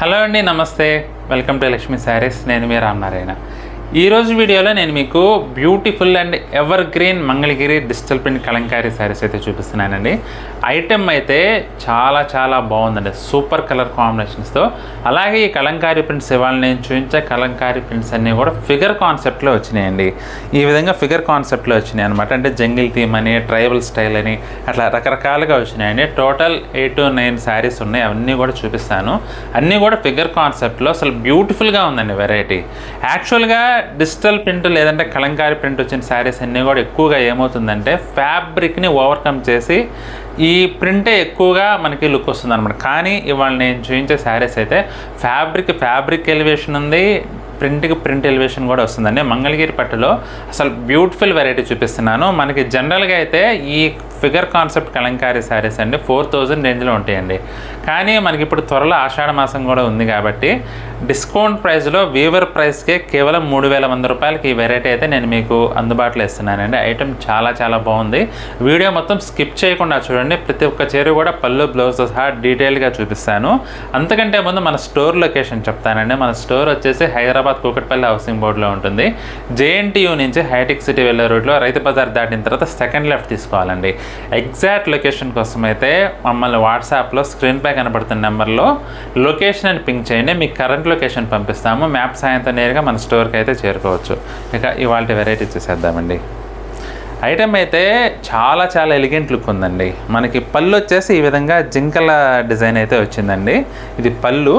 Hello అండి, నమస్తే. Welcome to Lakshmi saris. నేను మీ రామనారాయణ. ఈరోజు వీడియోలో నేను మీకు beautiful and ever green Mangalagiri digital print Kalamkari saris అయితే చూపిస్తున్నానండి. ఐటెం అయితే చాలా బాగుందండి, సూపర్ కలర్ కాంబినేషన్స్తో. అలాగే ఈ కలంకారీ ప్రింట్స్ ఇవాళ నేను చూపించే కలంకారీ ప్రింట్స్ అన్నీ కూడా ఫిగర్ కాన్సెప్ట్లో వచ్చినాయండి. ఈ విధంగా ఫిగర్ కాన్సెప్ట్లో వచ్చినాయి అనమాట. అంటే జంగిల్ థీమ్ అని, ట్రైబల్ స్టైల్ అని, అట్లా రకరకాలుగా వచ్చినాయండి. టోటల్ 8 to 9 శారీస్ ఉన్నాయి, అవన్నీ కూడా చూపిస్తాను. అన్నీ కూడా ఫిగర్ కాన్సెప్ట్లో అసలు బ్యూటిఫుల్గా ఉందండి వెరైటీ. యాక్చువల్గా డిజిటల్ ప్రింట్ లేదంటే కలంకారీ ప్రింట్ వచ్చిన శారీస్ అన్నీ కూడా ఎక్కువగా ఏమవుతుందంటే ఫ్యాబ్రిక్ని ఓవర్కమ్ చేసి ఈ ప్రింటే ఎక్కువగా మనకి లుక్ వస్తుంది అనమాట. కానీ ఇవాళ నేను చూపించే శారీస్ అయితే ఫ్యాబ్రిక్ ఎలివేషన్ ఉంది, ప్రింట్కి ప్రింట్ ఎలివేషన్ కూడా వస్తుందండి. మంగళగిరి పట్టులో అసలు బ్యూటిఫుల్ వెరైటీ చూపిస్తున్నాను. మనకి జనరల్గా అయితే ఈ ఫిగర్ కాన్సెప్ట్ కలంకారీ శారీస్ అండి 4000 రేంజ్లో ఉంటాయండి. కానీ మనకి ఇప్పుడు త్వరలో ఆషాఢ మాసం కూడా ఉంది కాబట్టి డిస్కౌంట్ ప్రైస్లో వీవర్ ప్రైస్కే కేవలం 3100 రూపాయలకి ఈ వెరైటీ అయితే నేను మీకు అందుబాటులో ఇస్తున్నానండి. ఐటెం చాలా బాగుంది. వీడియో మొత్తం స్కిప్ చేయకుండా చూడండి. ప్రతి ఒక్క చీర కూడా పళ్ళు బ్లౌజ్ సహా డీటెయిల్గా చూపిస్తాను. అంతకంటే ముందు మన స్టోర్ లొకేషన్ చెప్తానండి. మన స్టోర్ వచ్చేసి హైదరాబాద్ కూకట్పల్లి హౌసింగ్ బోర్డులో ఉంటుంది. JNTU నుంచి హైటెక్ సిటీ వెళ్ళే రూట్లో రైతు బజార్ దాటిన తర్వాత సెకండ్ లెఫ్ట్ తీసుకోవాలండి. ఎగ్జాక్ట్ లొకేషన్ కోసం అయితే మమ్మల్ని వాట్సాప్లో స్క్రీన్ పై కనబడుతున్న నెంబర్లో లొకేషన్ అని పింక్ చేయండి. మీకు కరెంట్ లొకేషన్ పంపిస్తాము. మ్యాప్ సాయంతో నేరుగా మన స్టోర్కి అయితే చేరుకోవచ్చు. ఇక ఇవాళ వెరైటీ చూసేద్దామండి. ఐటెం అయితే చాలా ఎలిగెంట్ లుక్ ఉందండి. మనకి పళ్ళు వచ్చేసి ఈ విధంగా జింకల డిజైన్ అయితే వచ్చిందండి. ఇది పళ్ళు.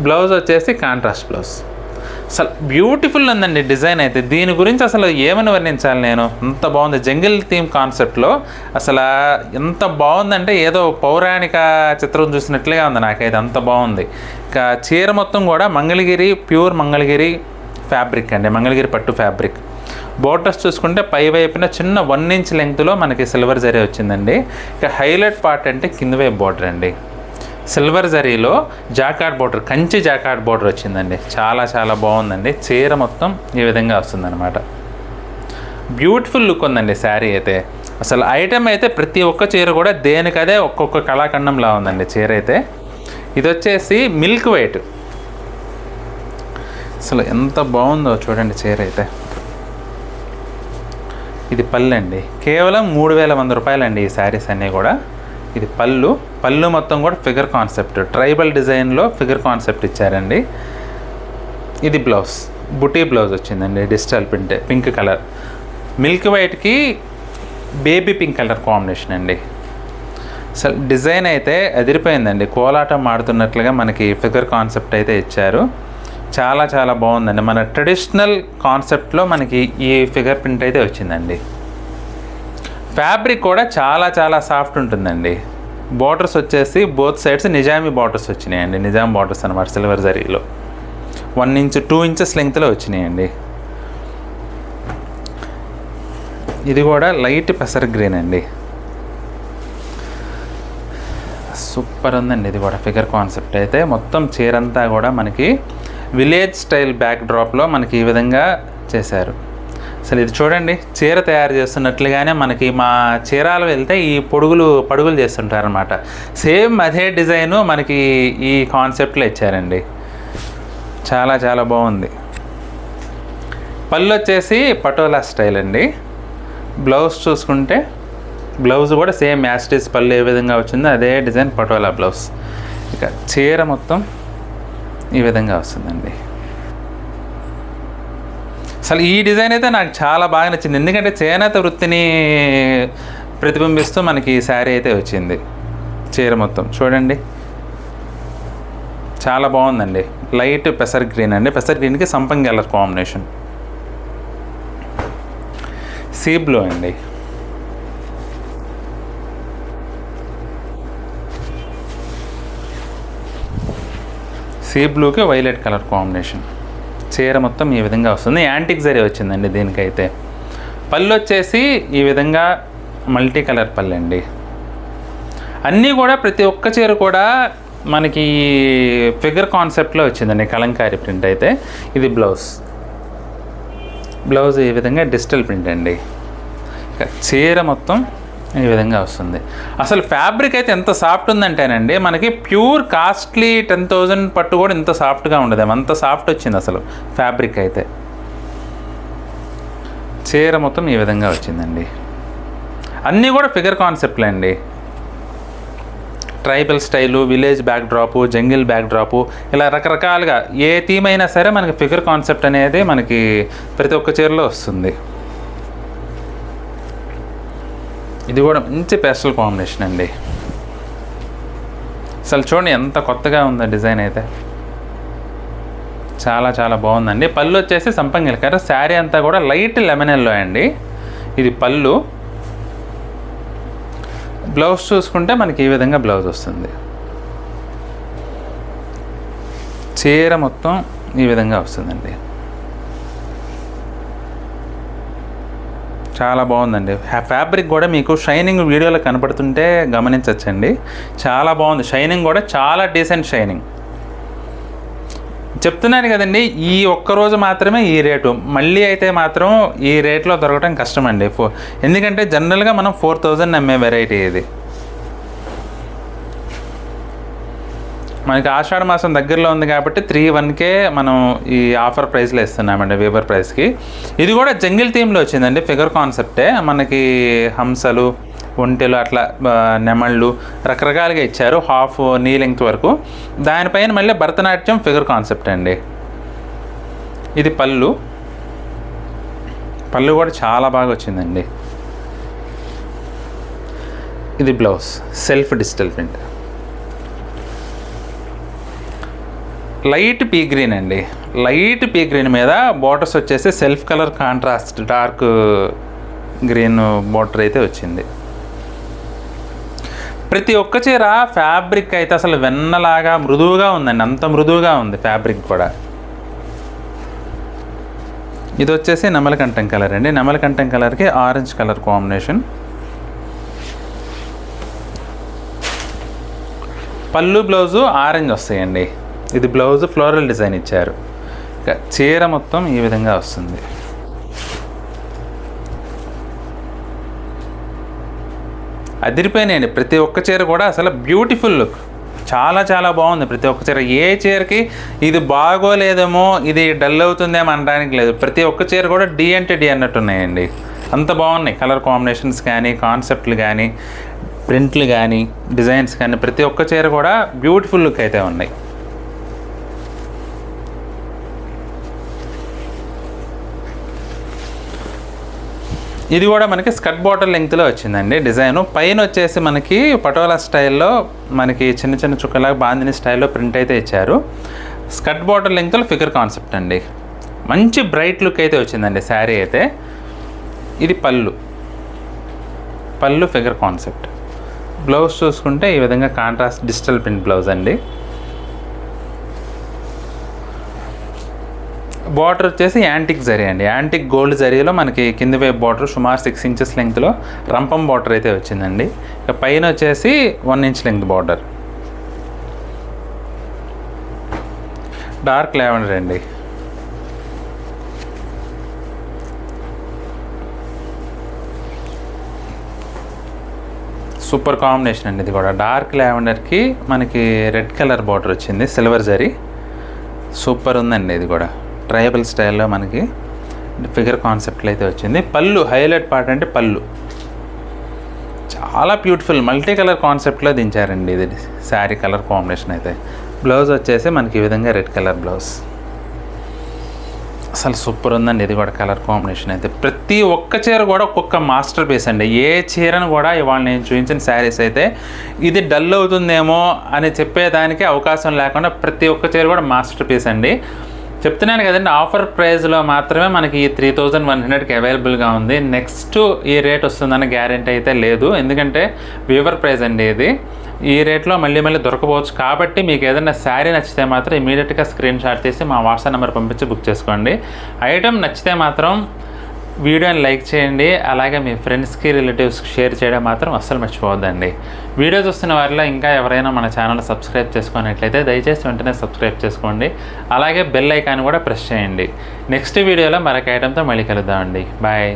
బ్లౌజ్ వచ్చేసి కాంట్రాస్ట్ బ్లౌజ్. అసలు బ్యూటిఫుల్ ఉందండి డిజైన్ అయితే. దీని గురించి అసలు ఏమని వర్ణించాలి నేను, అంత బాగుంది. జంగిల్ థీమ్ కాన్సెప్ట్లో అసలు ఎంత బాగుందంటే ఏదో పౌరాణిక చిత్రం చూసినట్లుగా ఉంది నాకైతే, అంత బాగుంది. ఇక చీర మొత్తం కూడా మంగళగిరి, ప్యూర్ మంగళగిరి ఫ్యాబ్రిక్ అండి, మంగళగిరి పట్టు ఫ్యాబ్రిక్. బోర్డర్స్ చూసుకుంటే పై వైపున చిన్న 1 ఇంచ్ లెంగ్త్లో మనకి సిల్వర్ జరీ వచ్చిందండి. ఇక హైలైట్ పార్ట్ అంటే కింద వైపు బోర్డర్ అండి, సిల్వర్ జరీలో jacquard border, Kanchi jacquard border వచ్చిందండి. చాలా బాగుందండి. చీర మొత్తం ఈ విధంగా వస్తుందన్నమాట. బ్యూటిఫుల్ లుక్ ఉందండి శారీ అయితే. అసలు ఐటెం అయితే ప్రతి ఒక్క చీర కూడా దేనికదే ఒక్కొక్క కళాఖండంలా ఉందండి చీర అయితే. ఇది వచ్చేసి మిల్క్ వైట్. అసలు ఎంత బాగుందో చూడండి చీర అయితే. ఇది పళ్ళు అండి, కేవలం 3100 రూపాయలండి ఈ శారీస్ అన్నీ కూడా. ఇది పళ్ళు మొత్తం కూడా ఫిగర్ కాన్సెప్ట్, ట్రైబల్ డిజైన్లో ఫిగర్ కాన్సెప్ట్ ఇచ్చారండి. ఇది బ్లౌజ్, బుటీ బ్లౌజ్ వచ్చిందండి, digital print, pink colour. Milk వైట్కి బేబీ పింక్ కలర్ కాంబినేషన్ అండి. అసలు డిజైన్ అయితే అదిరిపోయిందండి. కోలాటం ఆడుతున్నట్లుగా మనకి ఫిగర్ కాన్సెప్ట్ అయితే ఇచ్చారు. చాలా బాగుందండి. మన ట్రెడిషనల్ కాన్సెప్ట్లో మనకి ఈ ఫిగర్ ప్రింట్ అయితే వచ్చిందండి. ఫ్యాబ్రిక్ కూడా చాలా సాఫ్ట్ ఉంటుందండి. బార్డర్స్ వచ్చేసి బోత్ సైడ్స్ నిజామీ బార్డర్స్ వచ్చినాయండి, నిజాం బార్డర్స్ అనమాట. సిల్వర్ జరీలో 1 ఇంచ్ 2 ఇంచెస్ లెంగ్త్లో వచ్చినాయండి. ఇది కూడా లైట్ పెసర్ గ్రీన్ అండి, సూపర్ ఉందండి. ఇది కూడా ఫిగర్ కాన్సెప్ట్ అయితే మొత్తం చీరంతా కూడా మనకి విలేజ్ స్టైల్ బ్యాక్ డ్రాప్లో మనకి ఈ విధంగా చేశారు. అసలు ఇది చూడండి, చీర తయారు చేస్తున్నట్లుగానే మనకి మా చీరాలు వెళ్తే ఈ పడుగులు చేస్తుంటారనమాట. సేమ్ అదే డిజైను మనకి ఈ కాన్సెప్ట్లో ఇచ్చారండి. చాలా బాగుంది. పళ్ళు వచ్చేసి పటోలా స్టైల్ అండి. బ్లౌజ్ చూసుకుంటే బ్లౌజ్ కూడా సేమ్ యాస్టిస్ పళ్ళు ఏ విధంగా వచ్చిందో అదే డిజైన్ పటోలా బ్లౌజ్. ఇక చీర మొత్తం ఈ విధంగా వస్తుందండి. అసలు ఈ డిజైన్ అయితే నాకు చాలా బాగా నచ్చింది. ఎందుకంటే చేనేత వృత్తిని ప్రతిబింబిస్తూ మనకి ఈ శారీ అయితే వచ్చింది. చీర మొత్తం చూడండి, చాలా బాగుందండి. లైట్ పెసర్ గ్రీన్ అండి, పెసర్ గ్రీన్కి సంపంగి కలర్ కాంబినేషన్. సీ బ్లూ అండి. సీ బ్లూకి వైలెట్ కలర్ కాంబినేషన్. చీర మొత్తం ఈ విధంగా వస్తుంది. యాంటిక్ జరీ వచ్చిందండి దీనికైతే. పళ్ళు వచ్చేసి ఈ విధంగా మల్టీ కలర్ పళ్ళు అండి. అన్నీ కూడా ప్రతి ఒక్క చీర కూడా మనకి ఫిగర్ కాన్సెప్ట్లో వచ్చిందండి కలంకారీ ప్రింట్ అయితే. ఇది బ్లౌజ్ ఈ విధంగా డిజిటల్ ప్రింట్ అండి. చీర మొత్తం ఈ విధంగా వస్తుంది. అసలు ఫ్యాబ్రిక్ అయితే ఎంత సాఫ్ట్ ఉందంటేనండి, మనకి ప్యూర్ కాస్ట్లీ 10,000 పట్టు కూడా ఇంత సాఫ్ట్గా ఉండదు, అంత సాఫ్ట్ వచ్చింది అసలు ఫ్యాబ్రిక్ అయితే. చీర మొత్తం ఈ విధంగా వచ్చిందండి. అన్నీ కూడా ఫిగర్ కాన్సెప్ట్లే అండి. Tribal style, village back drop, jungle back drop, ఇలా రకరకాలుగా ఏ థీమ్ అయినా సరే మనకి ఫిగర్ కాన్సెప్ట్ అనేది మనకి ప్రతి ఒక్క చీరలో వస్తుంది. ఇది కూడా మంచి పేస్టల్ కాంబినేషన్ అండి. అసలు చూడండి ఎంత కొత్తగా ఉందో డిజైన్ అయితే, చాలా చాలా బాగుందండి. పళ్ళు వచ్చేసి సంపంగి ఇలకారు. శారీ అంతా కూడా లైట్ లెమన్ ఎల్లో అండి. ఇది పళ్ళు. బ్లౌజ్ చూసుకుంటే మనకి ఈ విధంగా బ్లౌజ్ వస్తుంది. చీర మొత్తం ఈ విధంగా వస్తుందండి. చాలా బాగుందండి. ఫ్యాబ్రిక్ కూడా మీకు షైనింగ్ వీడియోలో కనపడుతుంటే గమనించవచ్చండి. చాలా బాగుంది. షైనింగ్ కూడా చాలా డీసెంట్ షైనింగ్. చెప్తున్నాను కదండి, ఈ ఒక్కరోజు మాత్రమే ఈ రేటు. మళ్ళీ అయితే మాత్రం ఈ రేట్లో దొరకడం కష్టమండి. ఎందుకంటే జనరల్గా మనం 4,000 అమ్మే వెరైటీ ఇది. మనకి ఆషాఢ మాసం దగ్గరలో ఉంది కాబట్టి 3,100కే మనం ఈ ఆఫర్ ప్రైస్లో ఇస్తున్నామండి, వీవర్ ప్రైస్కి. ఇది కూడా జంగిల్ థీమ్లో వచ్చిందండి, ఫిగర్ కాన్సెప్టే. మనకి హంసలు, ఒంటెలు, అట్లా నెమళ్ళు రకరకాలుగా ఇచ్చారు, హాఫ్ నీ లెంగ్త్ వరకు. దానిపైన మళ్ళీ భరతనాట్యం ఫిగర్ కాన్సెప్ట్ అండి. ఇది పళ్ళు. పళ్ళు కూడా చాలా బాగా వచ్చిందండి. ఇది blouse, self digital print. Light P green అండి. లైట్ పీ గ్రీన్ మీద బార్డర్స్ వచ్చేసి self colour contrast dark green border అయితే వచ్చింది. ప్రతి ఒక్క చీర ఫ్యాబ్రిక్ అయితే అసలు వెన్నలాగా మృదువుగా ఉందండి, అంత మృదువుగా ఉంది ఫ్యాబ్రిక్ కూడా. ఇది వచ్చేసి నెమలికంఠం కలర్ అండి. నెమలికంఠం కలర్కి ఆరెంజ్ కలర్ కాంబినేషన్. పళ్ళు బ్లౌజు ఆరెంజ్ వస్తాయండి. ఇది బ్లౌజ్ ఫ్లోరల్ డిజైన్ ఇచ్చారు. చీర మొత్తం ఈ విధంగా వస్తుంది. అదిరిపోయినాయండి ప్రతి ఒక్క చీర కూడా. అసలు బ్యూటిఫుల్ లుక్, చాలా చాలా బాగుంది ప్రతి ఒక్క చీర. ఏ చీరకి ఇది బాగోలేదేమో, ఇది డల్ అవుతుందేమో అనడానికి లేదు. ప్రతి ఒక్క చీర కూడా డి అంటే డి అన్నట్టు ఉన్నాయండి, అంత బాగున్నాయి. కలర్ కాంబినేషన్స్ కానీ, కాన్సెప్ట్లు కానీ, ప్రింట్లు కానీ, డిజైన్స్ కానీ, ప్రతి ఒక్క చీర కూడా బ్యూటిఫుల్ లుక్ అయితే ఉన్నాయి. ఇది కూడా మనకి స్కర్ట్ బార్డర్ లెంగ్త్లో వచ్చిందండి డిజైను. పైన వచ్చేసి మనకి పటోలా స్టైల్లో మనకి చిన్న చిన్న చుక్కలాగా బాందిని స్టైల్లో ప్రింట్ అయితే ఇచ్చారు. స్కర్ట్ బార్డర్ లెంగ్త్లో ఫిగర్ కాన్సెప్ట్ అండి. మంచి బ్రైట్ లుక్ అయితే వచ్చిందండి శారీ అయితే. ఇది పళ్ళు. పళ్ళు ఫిగర్ కాన్సెప్ట్. బ్లౌజ్ చూసుకుంటే ఈ విధంగా కాంట్రాస్ట్ డిజిటల్ ప్రింట్ బ్లౌజ్ అండి. బార్డర్ వచ్చేసి యాంటిక్ జరీ అండి. యాంటిక్ గోల్డ్ జరీలో మనకి కింది వైపు బార్డర్ సుమారు 6 ఇంచెస్ లెంగ్త్లో రంపం బార్డర్ అయితే వచ్చిందండి. ఇక పైన వచ్చేసి 1 inch length border. Dark lavender అండి. సూపర్ కాంబినేషన్ అండి ఇది కూడా. డార్క్ లావెండర్కి మనకి రెడ్ కలర్ బార్డర్ వచ్చింది, సిల్వర్ జరీ. సూపర్ ఉందండి ఇది కూడా. ట్రైబల్ స్టైల్లో మనకి ఫిగర్ కాన్సెప్ట్లో అయితే వచ్చింది. పళ్ళు హైలైట్ పార్ట్ అంటే పళ్ళు చాలా బ్యూటిఫుల్ మల్టీ కలర్ కాన్సెప్ట్లో దించారండి ఇది శారీ కలర్ కాంబినేషన్ అయితే. బ్లౌజ్ వచ్చేసి మనకి ఈ విధంగా రెడ్ కలర్ బ్లౌజ్. అసలు సూపర్ ఉందండి ఇది కూడా కలర్ కాంబినేషన్ అయితే. ప్రతి ఒక్క చీర కూడా ఒక్కొక్క మాస్టర్ పీస్ అండి. ఏ చీరను కూడా ఇవాళ నేను చూపించిన శారీస్ అయితే ఇది డల్ అవుతుందేమో అని చెప్పేదానికి అవకాశం లేకుండా ప్రతి ఒక్క చీర కూడా మాస్టర్ పీస్ అండి. చెప్తున్నాను కదండి, ఆఫర్ ప్రైస్లో మాత్రమే మనకి ఈ 3,100కి అవైలబుల్గా ఉంది. నెక్స్ట్ ఈ రేట్ వస్తుందన్న గ్యారెంటీ అయితే లేదు, ఎందుకంటే వీవర్ ప్రైస్ అండి ఇది. ఈ రేట్లో మళ్ళీ దొరకపోవచ్చు. కాబట్టి మీకు ఏదైనా శారీ నచ్చితే మాత్రం ఇమీడియట్గా స్క్రీన్ షాట్ తీసి మా వాట్సాప్ నెంబర్ పంపించి బుక్ చేసుకోండి. ఐటమ్ నచ్చితే మాత్రం వీడియోని లైక్ చేయండి, అలాగే మీ ఫ్రెండ్స్కి రిలేటివ్స్కి షేర్ చేయడం మాత్రం అస్సలు మర్చిపోవద్దండి. వీడియో చూస్తున్న వారిలో ఇంకా ఎవరైనా మన ఛానల్ సబ్స్క్రైబ్ చేసుకున్నట్లయితే దయచేసి వెంటనే సబ్స్క్రైబ్ చేసుకోండి, అలాగే బెల్ ఐకాన్ కూడా ప్రెస్ చేయండి. నెక్స్ట్ వీడియోలో మరొక ఐటమ్తో మళ్ళీ కలుద్దామండి. బాయ్.